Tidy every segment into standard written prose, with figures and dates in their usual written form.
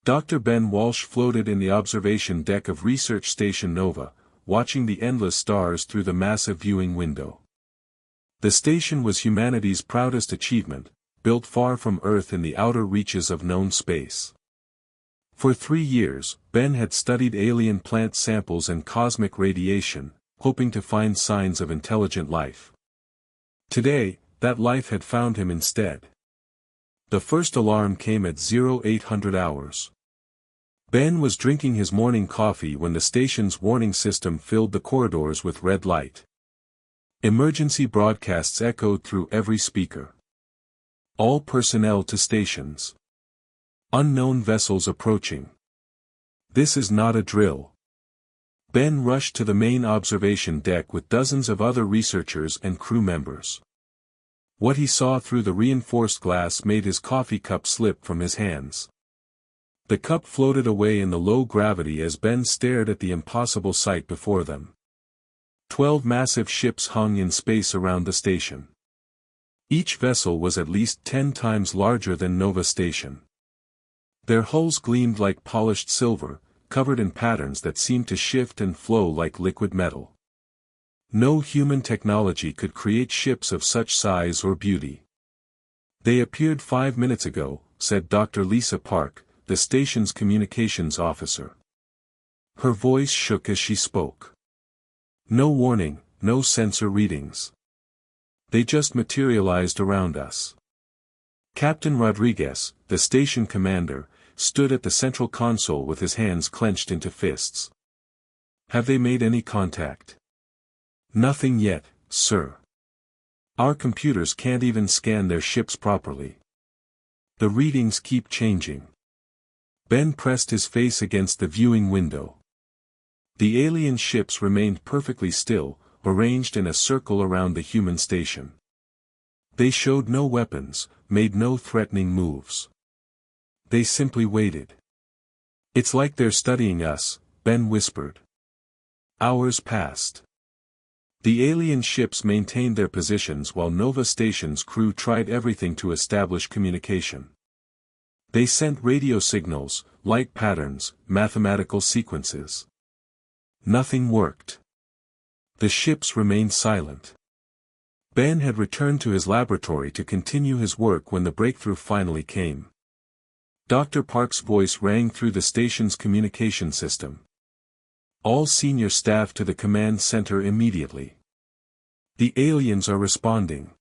Dr. Ben Walsh floated in the observation deck of Research Station Nova, watching the endless stars through the massive viewing window. The station was humanity's proudest achievement, built far from Earth in the outer reaches of known space. For 3 years, Ben had studied alien plant samples and cosmic radiation, hoping to find signs of intelligent life. Today, that life had found him instead. The first alarm came at 0800 hours. Ben was drinking his morning coffee when the station's warning system filled the corridors with red light. Emergency broadcasts echoed through every speaker. All personnel to stations. Unknown vessels approaching. This is not a drill. Ben rushed to the main observation deck with dozens of other researchers and crew members. What he saw through the reinforced glass made his coffee cup slip from his hands. The cup floated away in the low gravity as Ben stared at the impossible sight before them. 12 massive ships hung in space around the station. Each vessel was at least 10 times larger than Nova Station. Their hulls gleamed like polished silver, covered in patterns that seemed to shift and flow like liquid metal. No human technology could create ships of such size or beauty. "They appeared 5 minutes ago," said Dr. Lisa Park, the station's communications officer. Her voice shook as she spoke. "No warning, no sensor readings. They just materialized around us." Captain Rodriguez, the station commander, stood at the central console with his hands clenched into fists. "Have they made any contact?" "Nothing yet, sir. Our computers can't even scan their ships properly. The readings keep changing." Ben pressed his face against the viewing window. The alien ships remained perfectly still, arranged in a circle around the human station. They showed no weapons, made no threatening moves. They simply waited. "It's like they're studying us," Ben whispered. Hours passed. The alien ships maintained their positions while Nova Station's crew tried everything to establish communication. They sent radio signals, light patterns, mathematical sequences. Nothing worked. The ships remained silent. Ben had returned to his laboratory to continue his work when the breakthrough finally came. Dr. Park's voice rang through the station's communication system. "All senior staff to the command center immediately. The aliens are responding."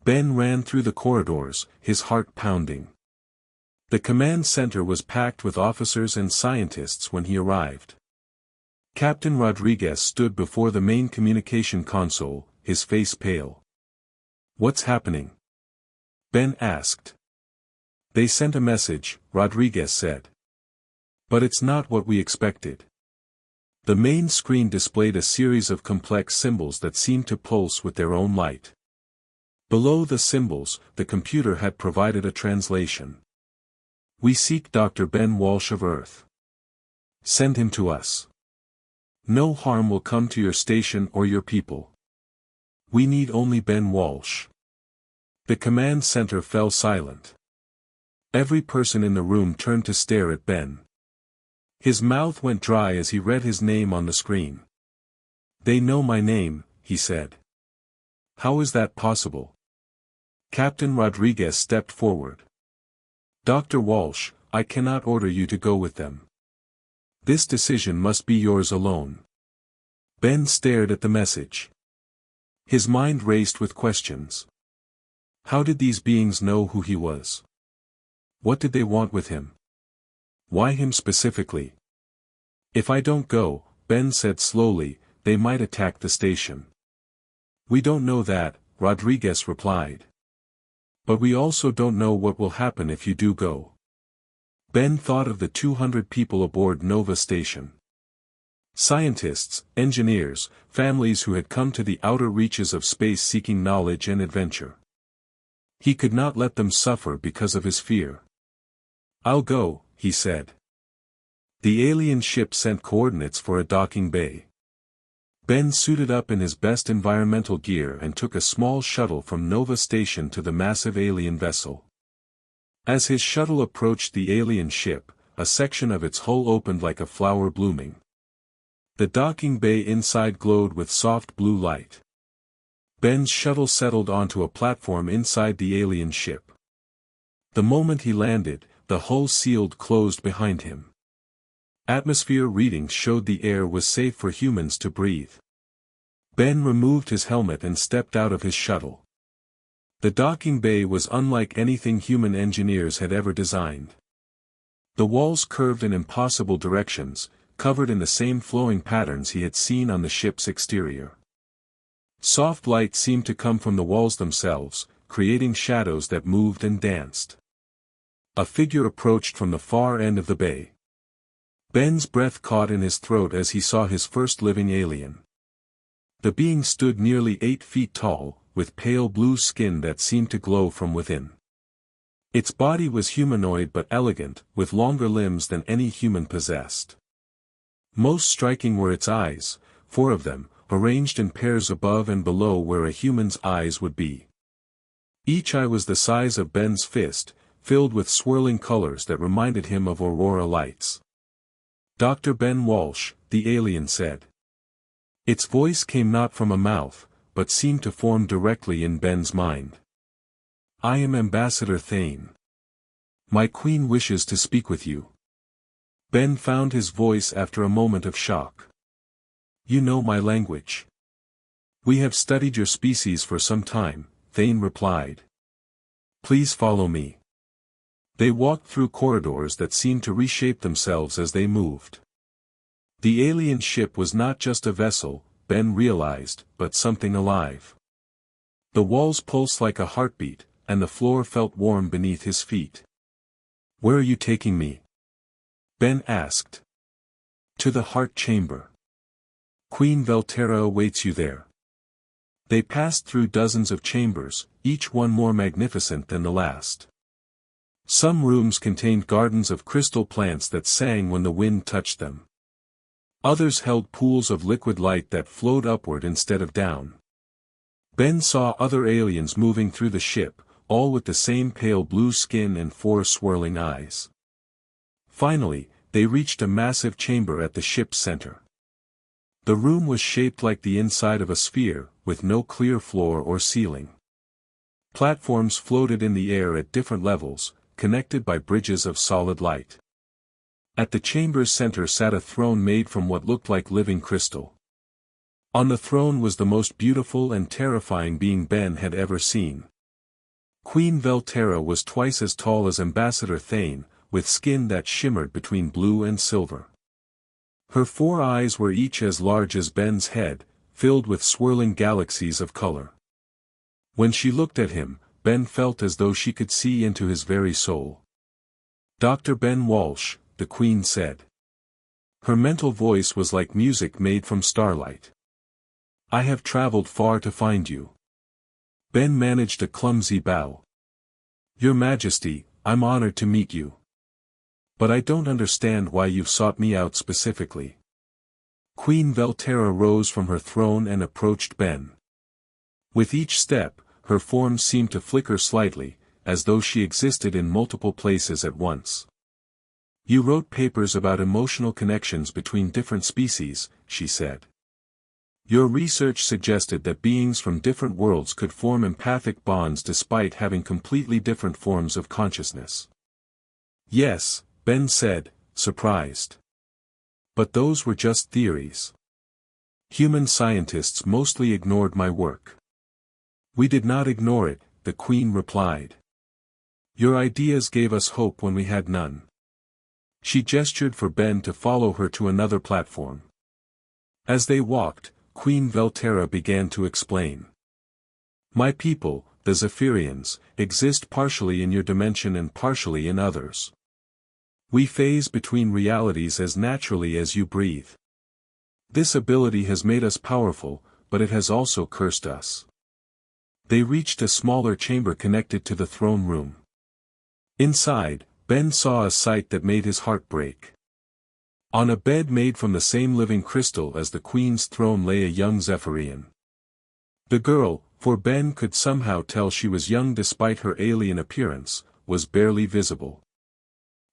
Ben ran through the corridors, his heart pounding. The command center was packed with officers and scientists when he arrived. Captain Rodriguez stood before the main communication console, his face pale. "What's happening?" Ben asked. "They sent a message," Rodriguez said. "But it's not what we expected." The main screen displayed a series of complex symbols that seemed to pulse with their own light. Below the symbols, the computer had provided a translation. "We seek Dr. Ben Walsh of Earth. Send him to us. No harm will come to your station or your people. We need only Ben Walsh." The command center fell silent. Every person in the room turned to stare at Ben. His mouth went dry as he read his name on the screen. "They know my name," he said. "How is that possible?" Captain Rodriguez stepped forward. "Dr. Walsh, I cannot order you to go with them. This decision must be yours alone." Ben stared at the message. His mind raced with questions. How did these beings know who he was? What did they want with him? Why him specifically? "If I don't go," Ben said slowly, "they might attack the station." "We don't know that," Rodriguez replied. "But we also don't know what will happen if you do go." Ben thought of the 200 people aboard Nova Station. Scientists, engineers, families who had come to the outer reaches of space seeking knowledge and adventure. He could not let them suffer because of his fear. "I'll go," he said. The alien ship sent coordinates for a docking bay. Ben suited up in his best environmental gear and took a small shuttle from Nova Station to the massive alien vessel. As his shuttle approached the alien ship, a section of its hull opened like a flower blooming. The docking bay inside glowed with soft blue light. Ben's shuttle settled onto a platform inside the alien ship. The moment he landed, the hull sealed closed behind him. Atmosphere readings showed the air was safe for humans to breathe. Ben removed his helmet and stepped out of his shuttle. The docking bay was unlike anything human engineers had ever designed. The walls curved in impossible directions, covered in the same flowing patterns he had seen on the ship's exterior. Soft light seemed to come from the walls themselves, creating shadows that moved and danced. A figure approached from the far end of the bay. Ben's breath caught in his throat as he saw his first living alien. The being stood nearly 8 feet tall, with pale blue skin that seemed to glow from within. Its body was humanoid but elegant, with longer limbs than any human possessed. Most striking were its eyes, 4 of them, arranged in pairs above and below where a human's eyes would be. Each eye was the size of Ben's fist, filled with swirling colors that reminded him of aurora lights. "Dr. Ben Walsh," the alien said. Its voice came not from a mouth, but seemed to form directly in Ben's mind. "I am Ambassador Thane. My queen wishes to speak with you." Ben found his voice after a moment of shock. "You know my language. We have studied your species for some time," Thane replied. "Please follow me." They walked through corridors that seemed to reshape themselves as they moved. The alien ship was not just a vessel, Ben realized, but something alive. The walls pulsed like a heartbeat, and the floor felt warm beneath his feet. "Where are you taking me?" Ben asked. "To the heart chamber. Queen Velterra awaits you there." They passed through dozens of chambers, each one more magnificent than the last. Some rooms contained gardens of crystal plants that sang when the wind touched them. Others held pools of liquid light that flowed upward instead of down. Ben saw other aliens moving through the ship, all with the same pale blue skin and 4 swirling eyes. Finally, they reached a massive chamber at the ship's center. The room was shaped like the inside of a sphere, with no clear floor or ceiling. Platforms floated in the air at different levels, connected by bridges of solid light. At the chamber's center sat a throne made from what looked like living crystal. On the throne was the most beautiful and terrifying being Ben had ever seen. Queen Velterra was twice as tall as Ambassador Thane, with skin that shimmered between blue and silver. Her 4 eyes were each as large as Ben's head, filled with swirling galaxies of color. When she looked at him, Ben felt as though she could see into his very soul. "Dr. Ben Walsh," the queen said. Her mental voice was like music made from starlight. "I have traveled far to find you." Ben managed a clumsy bow. "Your Majesty, I'm honored to meet you. But I don't understand why you've sought me out specifically." Queen Velterra rose from her throne and approached Ben. With each step, her form seemed to flicker slightly, as though she existed in multiple places at once. "You wrote papers about emotional connections between different species," she said. "Your research suggested that beings from different worlds could form empathic bonds despite having completely different forms of consciousness." "Yes," Ben said, surprised. "But those were just theories. Human scientists mostly ignored my work." "We did not ignore it," the queen replied. "Your ideas gave us hope when we had none." She gestured for Ben to follow her to another platform. As they walked, Queen Velterra began to explain. "My people, the Zephyrians, exist partially in your dimension and partially in others. We phase between realities as naturally as you breathe. This ability has made us powerful, but it has also cursed us." They reached a smaller chamber connected to the throne room. Inside, Ben saw a sight that made his heart break. On a bed made from the same living crystal as the queen's throne lay a young Zephyrian. The girl, for Ben could somehow tell she was young despite her alien appearance, was barely visible.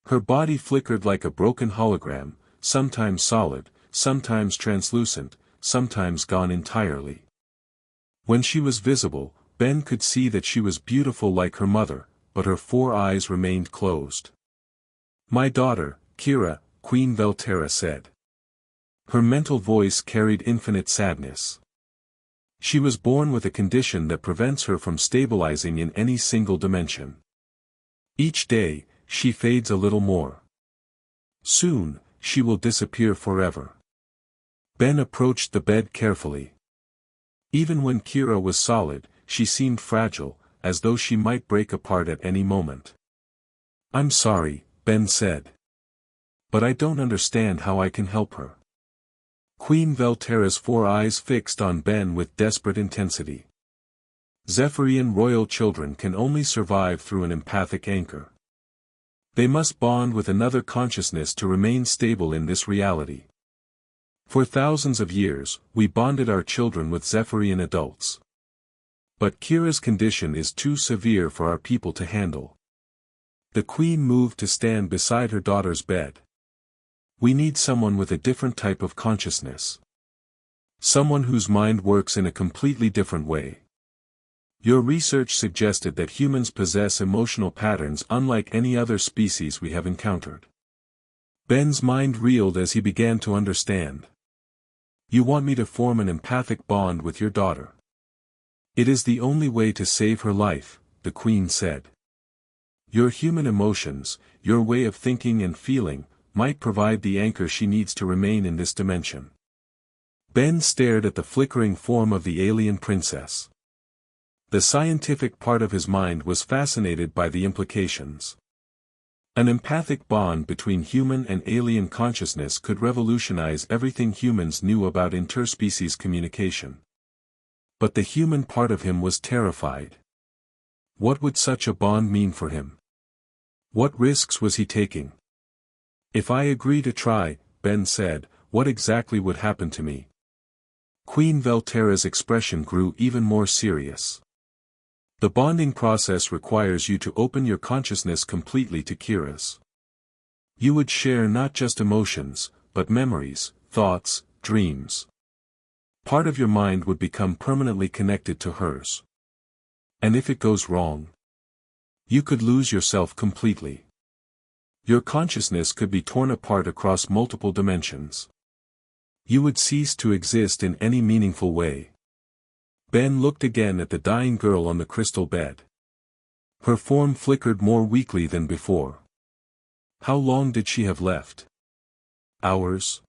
Her body flickered like a broken hologram, sometimes solid, sometimes translucent, sometimes gone entirely. When she was visible, Ben could see that she was beautiful like her mother, but her 4 eyes remained closed. "My daughter, Kira," Queen Velterra said. Her mental voice carried infinite sadness. She was born with a condition that prevents her from stabilizing in any single dimension. Each day, she fades a little more. Soon, she will disappear forever. Ben approached the bed carefully. Even when Kira was solid, she seemed fragile, as though she might break apart at any moment. "I'm sorry," Ben said. "But I don't understand how I can help her." Queen Velterra's 4 eyes fixed on Ben with desperate intensity. Zephyrian royal children can only survive through an empathic anchor. They must bond with another consciousness to remain stable in this reality. For thousands of years, we bonded our children with Zephyrian adults. But Kira's condition is too severe for our people to handle. The queen moved to stand beside her daughter's bed. "We need someone with a different type of consciousness. Someone whose mind works in a completely different way. Your research suggested that humans possess emotional patterns unlike any other species we have encountered." Ben's mind reeled as he began to understand. "You want me to form an empathic bond with your daughter?" "It is the only way to save her life," the queen said. "Your human emotions, your way of thinking and feeling, might provide the anchor she needs to remain in this dimension." Ben stared at the flickering form of the alien princess. The scientific part of his mind was fascinated by the implications. An empathic bond between human and alien consciousness could revolutionize everything humans knew about interspecies communication. But the human part of him was terrified. What would such a bond mean for him? What risks was he taking? "If I agree to try," Ben said, "what exactly would happen to me?" Queen Velterra's expression grew even more serious. "The bonding process requires you to open your consciousness completely to Kira's. You would share not just emotions, but memories, thoughts, dreams. Part of your mind would become permanently connected to hers. And if it goes wrong, you could lose yourself completely. Your consciousness could be torn apart across multiple dimensions. You would cease to exist in any meaningful way." Ben looked again at the dying girl on the crystal bed. Her form flickered more weakly than before. How long did she have left? Hours?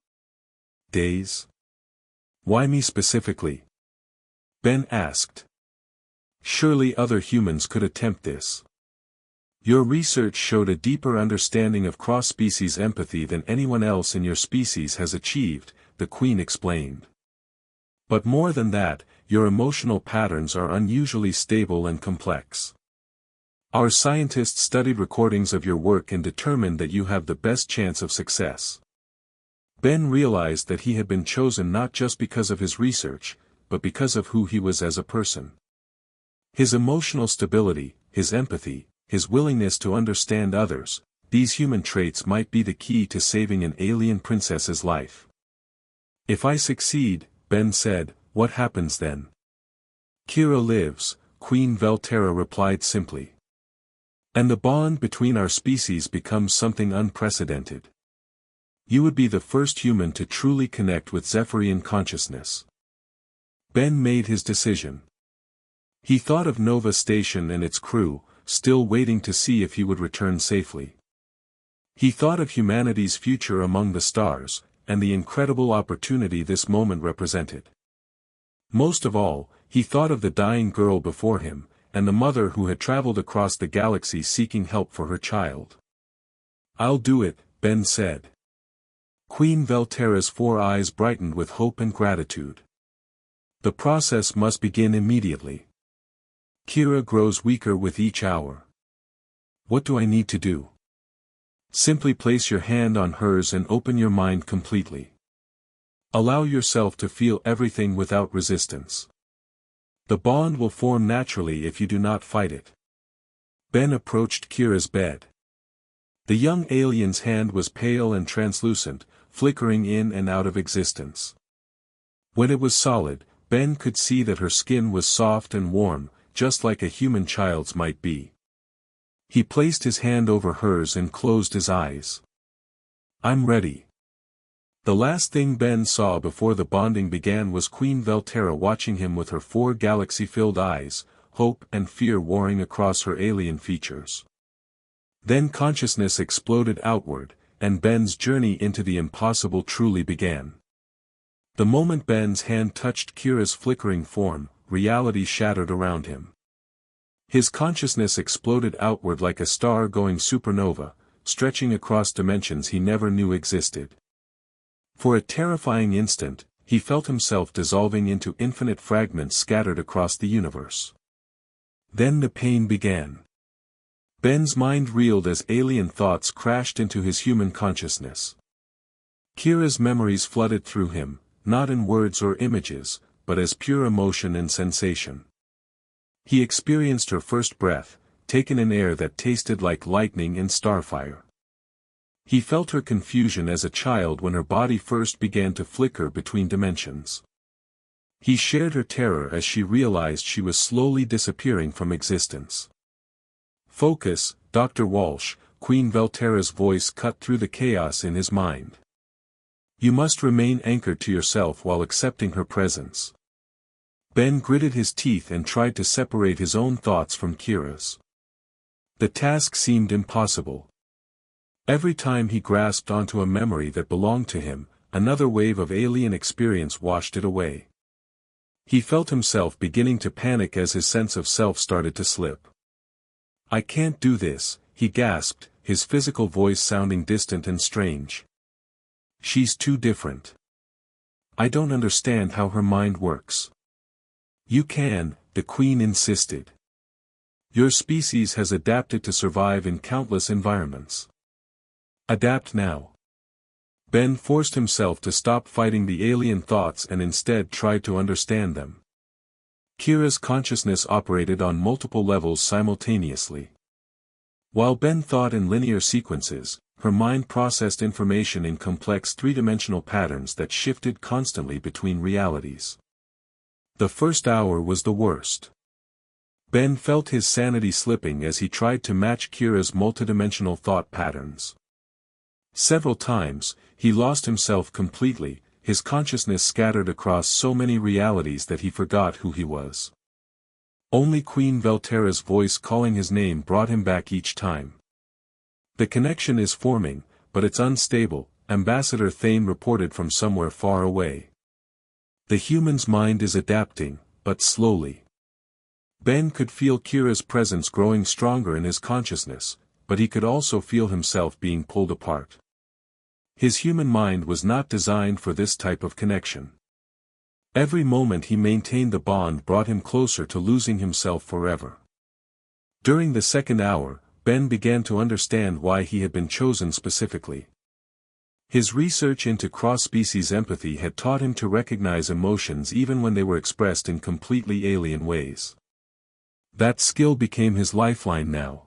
Days? "Why me specifically?" Ben asked. "Surely other humans could attempt this. Your research showed a deeper understanding of cross-species empathy than anyone else in your species has achieved," the queen explained. "But more than that, your emotional patterns are unusually stable and complex. Our scientists studied recordings of your work and determined that you have the best chance of success." Ben realized that he had been chosen not just because of his research, but because of who he was as a person. His emotional stability, his empathy, his willingness to understand others, these human traits might be the key to saving an alien princess's life. "If I succeed," Ben said, "what happens then?" "Kira lives," Queen Velterra replied simply. "And the bond between our species becomes something unprecedented. You would be the first human to truly connect with Zephyrian consciousness." Ben made his decision. He thought of Nova Station and its crew, still waiting to see if he would return safely. He thought of humanity's future among the stars, and the incredible opportunity this moment represented. Most of all, he thought of the dying girl before him, and the mother who had traveled across the galaxy seeking help for her child. "I'll do it," Ben said. Queen Velterra's 4 eyes brightened with hope and gratitude. "The process must begin immediately. Kira grows weaker with each hour. What do I need to do?" "Simply place your hand on hers and open your mind completely. Allow yourself to feel everything without resistance. The bond will form naturally if you do not fight it." Ben approached Kira's bed. The young alien's hand was pale and translucent, flickering in and out of existence. When it was solid, Ben could see that her skin was soft and warm, just like a human child's might be. He placed his hand over hers and closed his eyes. "I'm ready." The last thing Ben saw before the bonding began was Queen Velterra watching him with her 4 galaxy-filled eyes, hope and fear warring across her alien features. Then consciousness exploded outward, and Ben's journey into the impossible truly began. The moment Ben's hand touched Kira's flickering form, reality shattered around him. His consciousness exploded outward like a star-going supernova, stretching across dimensions he never knew existed. For a terrifying instant, he felt himself dissolving into infinite fragments scattered across the universe. Then the pain began. Ben's mind reeled as alien thoughts crashed into his human consciousness. Kira's memories flooded through him, not in words or images, but as pure emotion and sensation. He experienced her first breath, taken in air that tasted like lightning and starfire. He felt her confusion as a child when her body first began to flicker between dimensions. He shared her terror as she realized she was slowly disappearing from existence. "Focus, Dr. Walsh," Queen Velterra's voice cut through the chaos in his mind. "You must remain anchored to yourself while accepting her presence." Ben gritted his teeth and tried to separate his own thoughts from Kira's. The task seemed impossible. Every time he grasped onto a memory that belonged to him, another wave of alien experience washed it away. He felt himself beginning to panic as his sense of self started to slip. "I can't do this," he gasped, his physical voice sounding distant and strange. "She's too different. I don't understand how her mind works." "You can," the Queen insisted. "Your species has adapted to survive in countless environments. Adapt now." Ben forced himself to stop fighting the alien thoughts and instead tried to understand them. Kira's consciousness operated on multiple levels simultaneously. While Ben thought in linear sequences, her mind processed information in complex three-dimensional patterns that shifted constantly between realities. The first hour was the worst. Ben felt his sanity slipping as he tried to match Kira's multidimensional thought patterns. Several times, he lost himself completely, his consciousness scattered across so many realities that he forgot who he was. Only Queen Velterra's voice calling his name brought him back each time. "The connection is forming, but it's unstable," Ambassador Thane reported from somewhere far away. "The human's mind is adapting, but slowly." Ben could feel Kira's presence growing stronger in his consciousness, but he could also feel himself being pulled apart. His human mind was not designed for this type of connection. Every moment he maintained the bond brought him closer to losing himself forever. During the second hour, Ben began to understand why he had been chosen specifically. His research into cross-species empathy had taught him to recognize emotions even when they were expressed in completely alien ways. That skill became his lifeline now.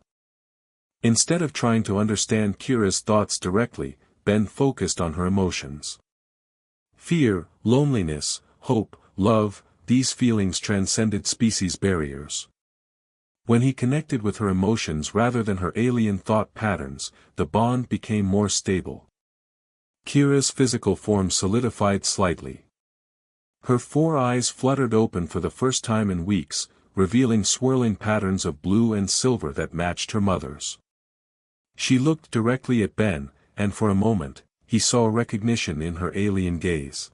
Instead of trying to understand Kira's thoughts directly, Ben focused on her emotions. Fear, loneliness, hope, love, these feelings transcended species barriers. When he connected with her emotions rather than her alien thought patterns, the bond became more stable. Kira's physical form solidified slightly. Her 4 eyes fluttered open for the first time in weeks, revealing swirling patterns of blue and silver that matched her mother's. She looked directly at Ben, and for a moment, he saw recognition in her alien gaze.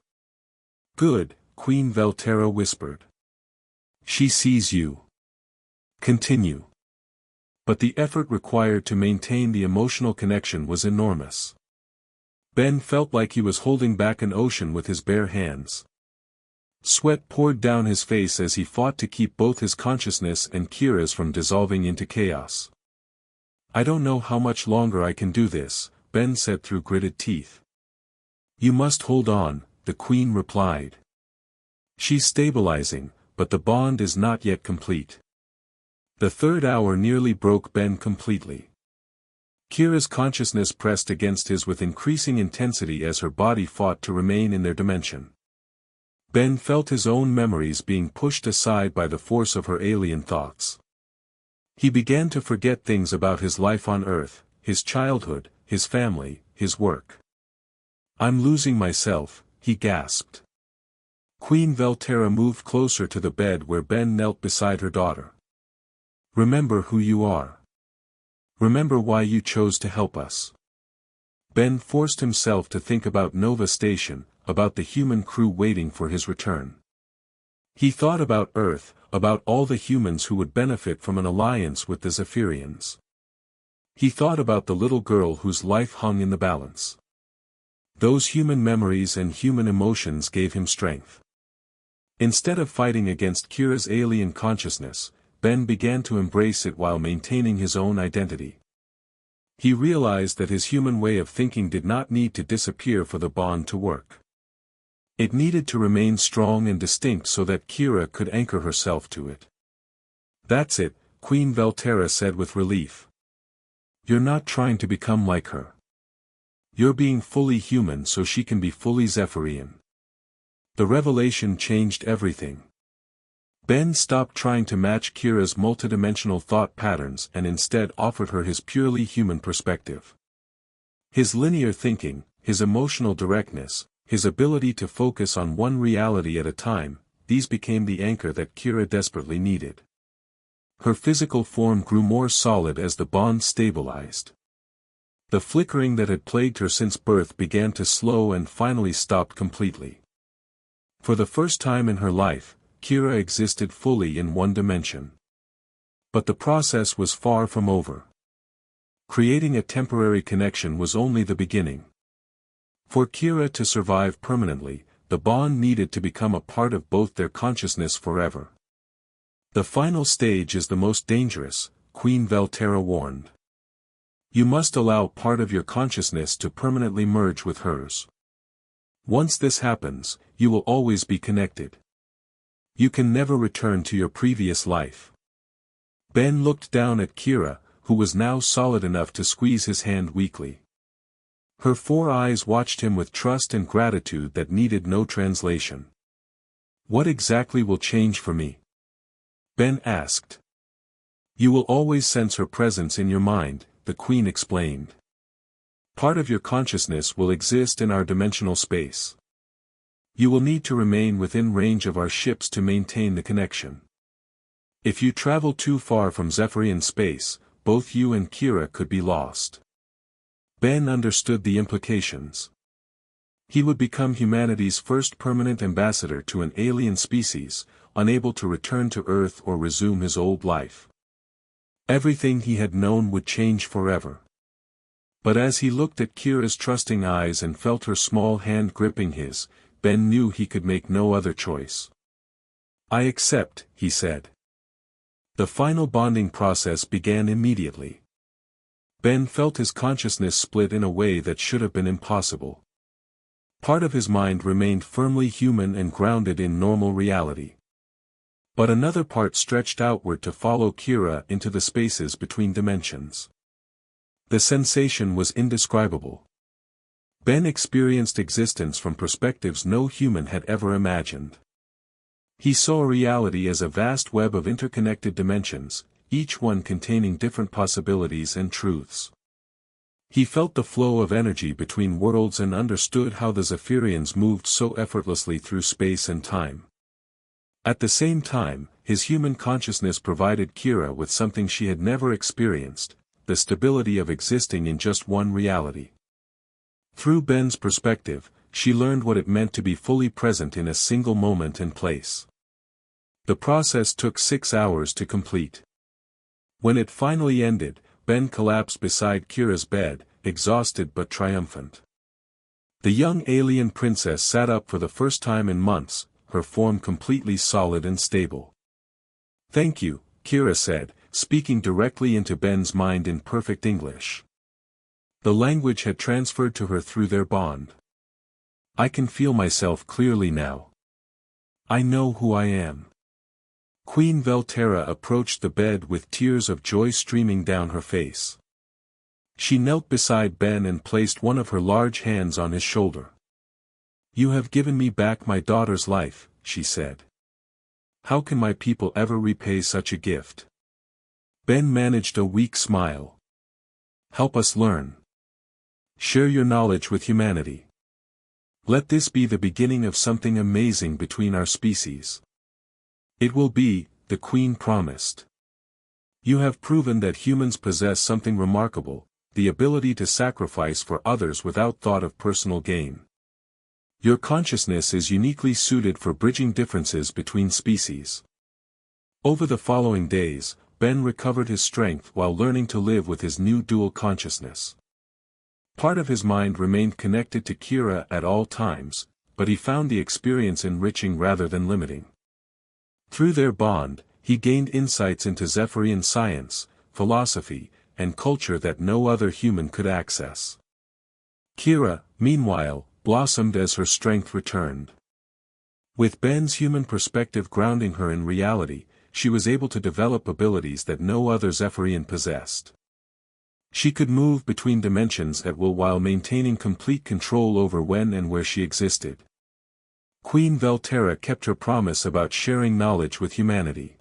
"Good," Queen Velterra whispered. "She sees you. Continue." But the effort required to maintain the emotional connection was enormous. Ben felt like he was holding back an ocean with his bare hands. Sweat poured down his face as he fought to keep both his consciousness and Kira's from dissolving into chaos. "I don't know how much longer I can do this," Ben said through gritted teeth. "You must hold on," the Queen replied. "She's stabilizing, but the bond is not yet complete." The third hour nearly broke Ben completely. Kira's consciousness pressed against his with increasing intensity as her body fought to remain in their dimension. Ben felt his own memories being pushed aside by the force of her alien thoughts. He began to forget things about his life on Earth, his childhood, his family, his work. "I'm losing myself," he gasped. Queen Velterra moved closer to the bed where Ben knelt beside her daughter. "Remember who you are. Remember why you chose to help us." Ben forced himself to think about Nova Station, about the human crew waiting for his return. He thought about Earth, about all the humans who would benefit from an alliance with the Zephyrians. He thought about the little girl whose life hung in the balance. Those human memories and human emotions gave him strength. Instead of fighting against Kira's alien consciousness, Ben began to embrace it while maintaining his own identity. He realized that his human way of thinking did not need to disappear for the bond to work. It needed to remain strong and distinct so that Kira could anchor herself to it. "That's it," Queen Velterra said with relief. "You're not trying to become like her. You're being fully human so she can be fully Zephyrian." The revelation changed everything. Ben stopped trying to match Kira's multidimensional thought patterns and instead offered her his purely human perspective. His linear thinking, his emotional directness, his ability to focus on one reality at a time, these became the anchor that Kira desperately needed. Her physical form grew more solid as the bond stabilized. The flickering that had plagued her since birth began to slow and finally stopped completely. For the first time in her life, Kira existed fully in one dimension. But the process was far from over. Creating a temporary connection was only the beginning. For Kira to survive permanently, the bond needed to become a part of both their consciousness forever. "The final stage is the most dangerous," Queen Velterra warned. "You must allow part of your consciousness to permanently merge with hers. Once this happens, you will always be connected. You can never return to your previous life." Ben looked down at Kira, who was now solid enough to squeeze his hand weakly. Her 4 eyes watched him with trust and gratitude that needed no translation. "What exactly will change for me?" Ben asked. "You will always sense her presence in your mind," the Queen explained. "Part of your consciousness will exist in our dimensional space. You will need to remain within range of our ships to maintain the connection. If you travel too far from Zephyrian space, both you and Kira could be lost." Ben understood the implications. He would become humanity's first permanent ambassador to an alien species, unable to return to Earth or resume his old life. Everything he had known would change forever. But as he looked at Kira's trusting eyes and felt her small hand gripping his, Ben knew he could make no other choice. "I accept," he said. The final bonding process began immediately. Ben felt his consciousness split in a way that should have been impossible. Part of his mind remained firmly human and grounded in normal reality. But another part stretched outward to follow Kira into the spaces between dimensions. The sensation was indescribable. Ben experienced existence from perspectives no human had ever imagined. He saw reality as a vast web of interconnected dimensions, each one containing different possibilities and truths. He felt the flow of energy between worlds and understood how the Zephyrians moved so effortlessly through space and time. At the same time, his human consciousness provided Kira with something she had never experienced, the stability of existing in just one reality. Through Ben's perspective, she learned what it meant to be fully present in a single moment and place. The process took 6 hours to complete. When it finally ended, Ben collapsed beside Kira's bed, exhausted but triumphant. The young alien princess sat up for the first time in months, her form completely solid and stable. "Thank you," Kira said, speaking directly into Ben's mind in perfect English. The language had transferred to her through their bond. "I can feel myself clearly now. I know who I am." Queen Velterra approached the bed with tears of joy streaming down her face. She knelt beside Ben and placed one of her large hands on his shoulder. "You have given me back my daughter's life," she said. "How can my people ever repay such a gift?" Ben managed a weak smile. "Help us learn. Share your knowledge with humanity. Let this be the beginning of something amazing between our species." "It will be," the Queen promised. "You have proven that humans possess something remarkable, the ability to sacrifice for others without thought of personal gain. Your consciousness is uniquely suited for bridging differences between species." Over the following days, Ben recovered his strength while learning to live with his new dual consciousness. Part of his mind remained connected to Kira at all times, but he found the experience enriching rather than limiting. Through their bond, he gained insights into Zephyrian science, philosophy, and culture that no other human could access. Kira, meanwhile, blossomed as her strength returned. With Ben's human perspective grounding her in reality, she was able to develop abilities that no other Zephyrian possessed. She could move between dimensions at will while maintaining complete control over when and where she existed. Queen Velterra kept her promise about sharing knowledge with humanity.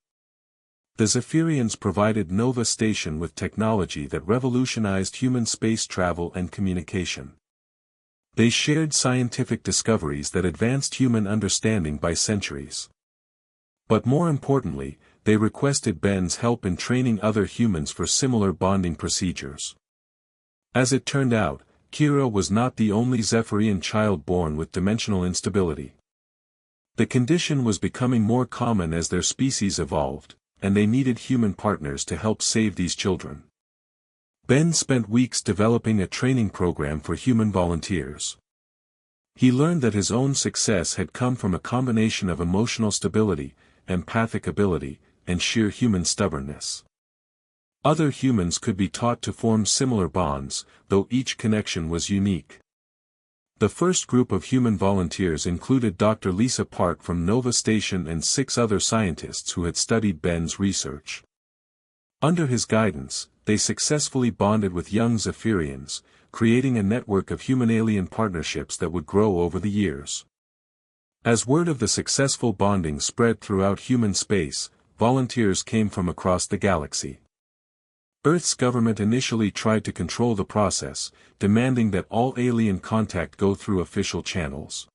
The Zephyrians provided Nova Station with technology that revolutionized human space travel and communication. They shared scientific discoveries that advanced human understanding by centuries. But more importantly, they requested Ben's help in training other humans for similar bonding procedures. As it turned out, Kira was not the only Zephyrian child born with dimensional instability. The condition was becoming more common as their species evolved, and they needed human partners to help save these children. Ben spent weeks developing a training program for human volunteers. He learned that his own success had come from a combination of emotional stability, empathic ability, and sheer human stubbornness. Other humans could be taught to form similar bonds, though each connection was unique. The first group of human volunteers included Dr. Lisa Park from Nova Station and 6 other scientists who had studied Ben's research. Under his guidance, they successfully bonded with young Zephyrians, creating a network of human-alien partnerships that would grow over the years. As word of the successful bonding spread throughout human space, volunteers came from across the galaxy. Earth's government initially tried to control the process, demanding that all alien contact go through official channels.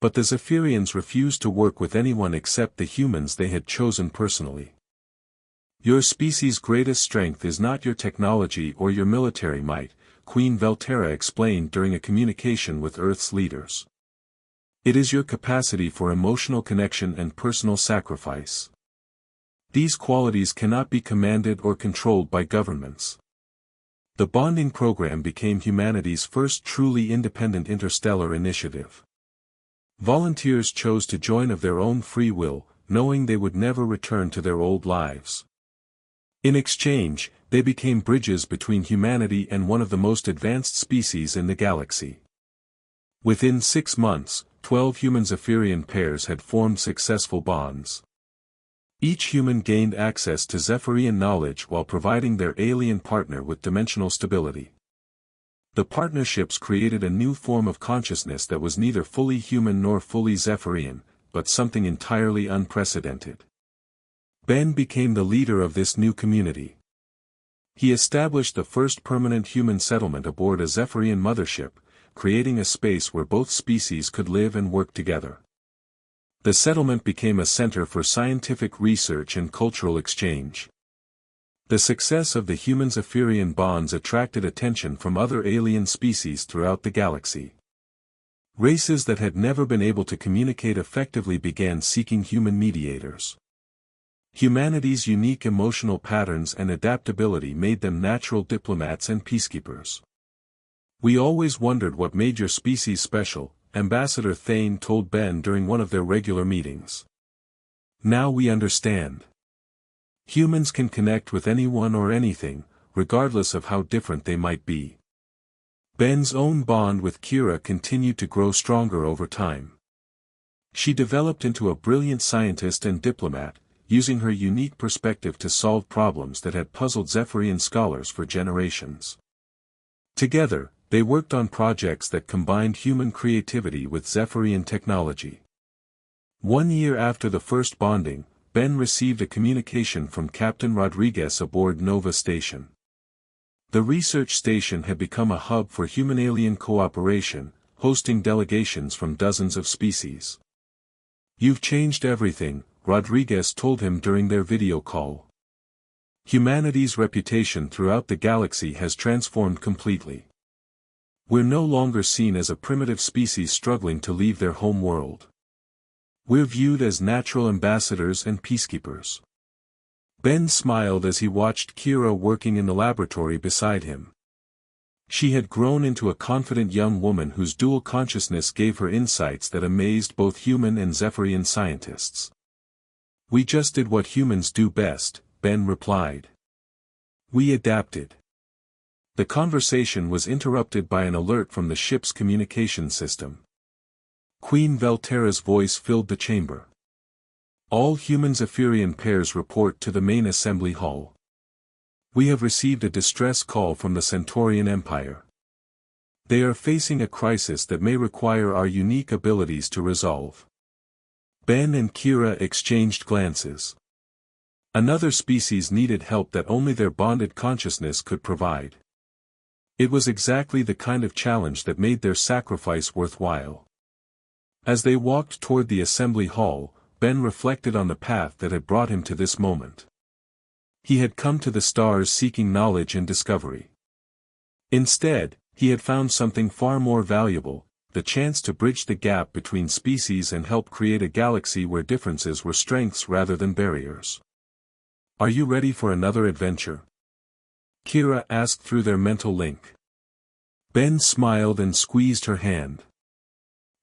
But the Zephyrians refused to work with anyone except the humans they had chosen personally. "Your species' greatest strength is not your technology or your military might," Queen Velterra explained during a communication with Earth's leaders. "It is your capacity for emotional connection and personal sacrifice. These qualities cannot be commanded or controlled by governments." The bonding program became humanity's first truly independent interstellar initiative. Volunteers chose to join of their own free will, knowing they would never return to their old lives. In exchange, they became bridges between humanity and one of the most advanced species in the galaxy. Within 6 months, 12 human Zephyrian pairs had formed successful bonds. Each human gained access to Zephyrian knowledge while providing their alien partner with dimensional stability. The partnerships created a new form of consciousness that was neither fully human nor fully Zephyrian, but something entirely unprecedented. Ben became the leader of this new community. He established the first permanent human settlement aboard a Zephyrian mothership, creating a space where both species could live and work together. The settlement became a center for scientific research and cultural exchange. The success of the human-Zephyrian bonds attracted attention from other alien species throughout the galaxy. Races that had never been able to communicate effectively began seeking human mediators. Humanity's unique emotional patterns and adaptability made them natural diplomats and peacekeepers. "We always wondered what made your species special," Ambassador Thane told Ben during one of their regular meetings. "Now we understand. Humans can connect with anyone or anything, regardless of how different they might be." Ben's own bond with Kira continued to grow stronger over time. She developed into a brilliant scientist and diplomat, using her unique perspective to solve problems that had puzzled Zephyrian scholars for generations. Together, they worked on projects that combined human creativity with Zephyrian technology. 1 year after the first bonding, Ben received a communication from Captain Rodriguez aboard Nova Station. The research station had become a hub for human-alien cooperation, hosting delegations from dozens of species. "You've changed everything," Rodriguez told him during their video call. "Humanity's reputation throughout the galaxy has transformed completely. We're no longer seen as a primitive species struggling to leave their home world. We're viewed as natural ambassadors and peacekeepers." Ben smiled as he watched Kira working in the laboratory beside him. She had grown into a confident young woman whose dual consciousness gave her insights that amazed both human and Zephyrian scientists. "We just did what humans do best," Ben replied. "We adapted." The conversation was interrupted by an alert from the ship's communication system. Queen Velterra's voice filled the chamber. "All human Zephyrian pairs report to the main assembly hall. We have received a distress call from the Centaurian Empire. They are facing a crisis that may require our unique abilities to resolve." Ben and Kira exchanged glances. Another species needed help that only their bonded consciousness could provide. It was exactly the kind of challenge that made their sacrifice worthwhile. As they walked toward the assembly hall, Ben reflected on the path that had brought him to this moment. He had come to the stars seeking knowledge and discovery. Instead, he had found something far more valuable, the chance to bridge the gap between species and help create a galaxy where differences were strengths rather than barriers. "Are you ready for another adventure?" Kira asked through their mental link. Ben smiled and squeezed her hand.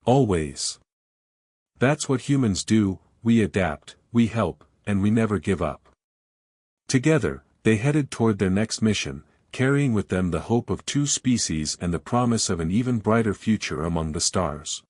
"Always. That's what humans do, we adapt, we help, and we never give up." Together, they headed toward their next mission, carrying with them the hope of two species and the promise of an even brighter future among the stars.